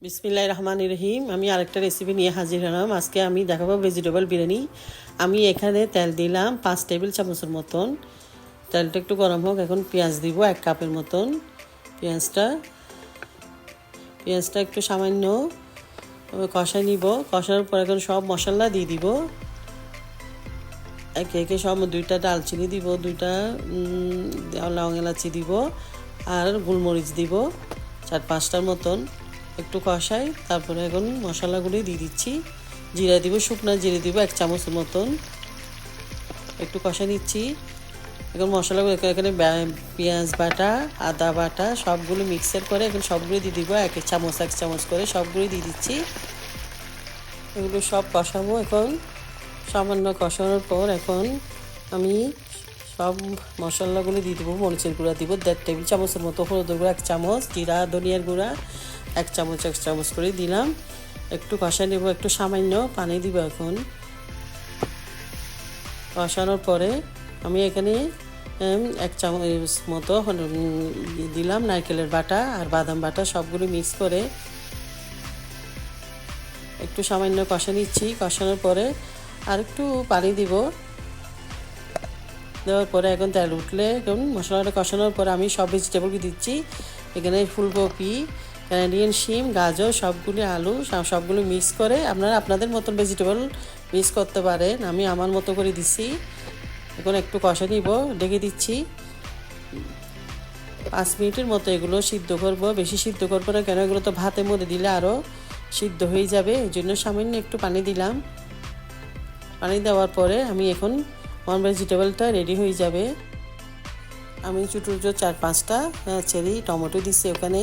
বিসমিল্লাহির রহমানির রহিম। আমি আরেকটা রেসিপি নিয়ে হাজির হলাম। আজকে আমি দেখাবো ভেজিটেবল বিরিয়ানি। আমি এখানে তেল দিলাম 5 টেবিল চামচের মতন। তেলটা একটু গরম হোক। এখন পেঁয়াজ দিব 1 কাপের মতন। পেঁয়াজটা একটু সামান্য কষাই নিব। কষানোর পর এখন সব মশলা দিয়ে দিব। একে একে সব 2টা দালচিনি দিব, 2টা লং এলাচি দিব, আর গোলমরিচ দিব 4-5টার মতন। একটু কষাই, তারপরে এখন মশলাগুলি দিয়ে দিচ্ছি। জিরা দিব, শুকনো জিরে দিব 1 চামচের মতন। একটু কষাই নিচ্ছি। এখন মশলাগুলো এখানে পেঁয়াজ বাটা, আদা বাটা সবগুলো মিক্সার করে এখন সবগুলো দিয়ে দিব। 1 চামচ করে সবগুলো দিয়ে দিচ্ছি। এগুলো সব কষাবো। এখন সামান্য কষানোর পর এখন আমি সব মশলাগুলো দিয়ে দেবো। মরিচের গুঁড়া দিব 1.5 টেবিল চামচের মতো, হলুদের গুঁড়া 1 চামচ, জিরা ধনিয়ার গুঁড়া 1 চামচ করে দিলাম। একটু কষা নেব, একটু সামান্য পানি দিব। এখন কষানোর পরে আমি এখানে 1 চামচ মতো দিলাম নারকেলের বাটা আর বাদাম বাটা, সবগুলো মিক্স করে একটু সামান্য কষা নিচ্ছি। কষানোর পরে আর একটু পানি দিব। দেওয়ার পরে এখন তেল উঠলে এখন মশলাটা কষানোর পরে আমি সব ভেজিটেবল দিচ্ছি। এখানে ফুলকপি, ক্যানাডিয়ান শিম, গাজর, সবগুলি আলু সবগুলো মিক্স করে আপনারা আপনাদের মতন ভেজিটেবল মিক্স করতে পারেন। আমি আমার মতো করে দিচ্ছি। এখন একটু কষা নিব, ঢেকে দিচ্ছি। 5 মিনিটের মতো এগুলো সিদ্ধ করব। বেশি সিদ্ধ করবো না, কেন এগুলো তো ভাতের মধ্যে দিলে আরও সিদ্ধ হয়ে যাবে। এই জন্য সামান্য একটু পানি দিলাম। পানি দেওয়ার পরে আমি এখন আমার ভেজিটেবলটা রেডি হয়ে যাবে। আমি ছোটো 4-5টা চেরি টমেটো দিচ্ছি। ওখানে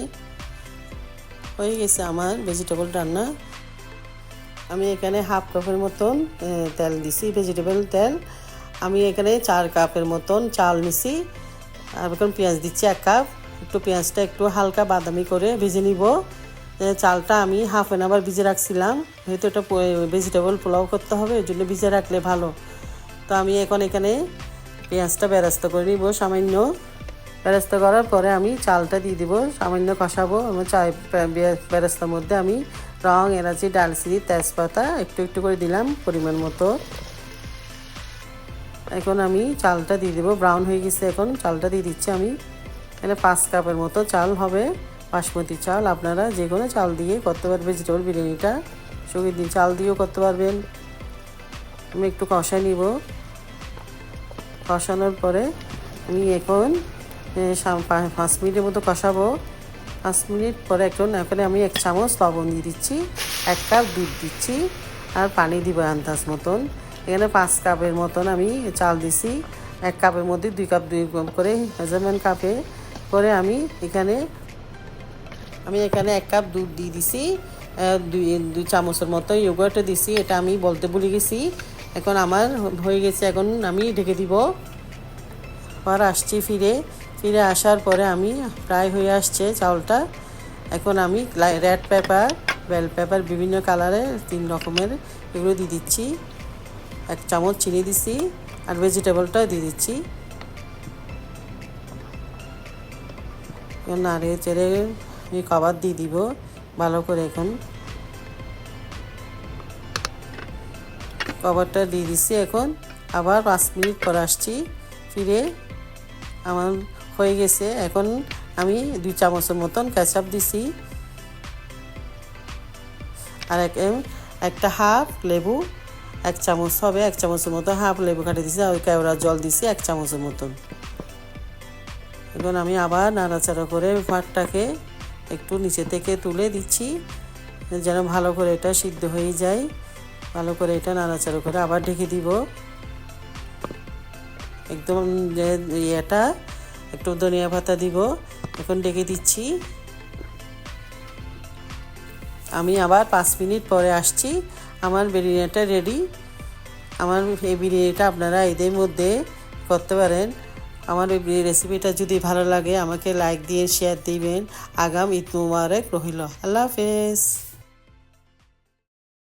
হয়ে গেছে আমার ভেজিটেবল রান্না। আমি এখানে 1/2 কাপের মতন তেল দিছি, ভেজিটেবল তেল। আমি এখানে 4 কাপের মতন চাল নিছি। আর এখন পেঁয়াজ দিচ্ছি 1 কাপ। একটু পেঁয়াজটা একটু হালকা বাদামি করে ভেজে নিব। চালটা আমি ½ অ্যান আওয়ার ভিজে রাখছিলাম, যেহেতু এটা ভেজিটেবল পোলাও করতে হবে, ওই জন্য ভিজে রাখলে ভালো। তো আমি এখন এখানে পেঁয়াজটা বেরেস্তা করে নিব। সামান্য বেরেস্তা করার পরে আমি চালটা দিয়ে দিব, সামান্য কষাবো। এবং বেরেস্তার মধ্যে আমি রং, এলাচি, ডালচিনি, তেজপাতা একটু একটু করে দিলাম পরিমাণ মতো। এখন আমি চালটা দিয়ে দেবো। ব্রাউন হয়ে গেছে, এখন চালটা দিয়ে দিচ্ছি আমি। এখানে 5 কাপের মতো চাল হবে, বাসমতি চাল। আপনারা যে কোনো চাল দিয়ে করতে পারবেন ভেজিটেবল বিরিয়ানিটা, সঙ্গে চাল দিয়েও করতে পারবেন। আমি একটু কষাই নিব। কষানোর পরে আমি এখন 5 মিনিটের মতো কষাবো। 5 মিনিট পরে এখানে আমি 1 চামচ লবণ দিয়ে দিচ্ছি, 1 কাপ দুধ দিচ্ছি, আর পানি দিব আন্দাজ মতন। এখানে 5 কাপের মতন আমি চাল দিছি। 1 কাপের মধ্যে 2 কাপ করে মেজারমেন্ট কাপে করে আমি এখানে 1 কাপ দুধ দিয়ে দিছি। 2 চামচের মতো ইয়োগার্টও দিছি, এটা আমি বলতে ভুলে গেছি। এখন আমার হয়ে গেছে, এখন আমি ঢেকে দিব। আবার আসছি ফিরে আসার পরে আমি প্রায় হয়ে আসছে চাউলটা। এখন আমি রেড পেপার, বেল পেপার, বিভিন্ন কালারের 3 রকমের এগুলো দিয়ে দিচ্ছি। 1 চামচ চিনি দিচ্ছি, আর ভেজিটেবলটাও দিয়ে দিচ্ছি। নাড়ে চেড়ে আমি কভার দিয়ে দিব ভালো করে। এখন কভারটা দিয়ে দিচ্ছি। এখন আবার 5 মিনিট পর আসছি ফিরে, আমার হয়ে গেছে। এখন আমি 2 চামচের মতন কেচাপ দিছি, আর একটা হাফ লেবু, 1 চামচ হবে, 1 চামচের মতো হাফ লেবু কাটে দিছি। আর কেওড়া জল দিছি 1 চামচের মতন। এখন আমি আবার নাড়াচাড়া করে ভাতটাকে একটু নিচে থেকে তুলে দিচ্ছি, যেন ভালো করে এটা সিদ্ধ হয়ে যায়। ভালো করে এটা নাড়াচাড়া করে আবার ঢেকে দিব। একদম এটা একটু ধনিয়া পাতা দিব। এখন ঢেকে দিচ্ছি। আমি আবার 5 মিনিট পরে আসছি। আমার বিরিয়ানিটা রেডি। আমার এই বিরিয়ানিটা আপনারা এদের মধ্যে করতে পারেন। আমার এই রেসিপিটা যদি ভালো লাগে আমাকে লাইক দিয়ে শেয়ার দিবেন। আগাম ঈদ মুবারক রহিল। আল্লাহ হাফেজ।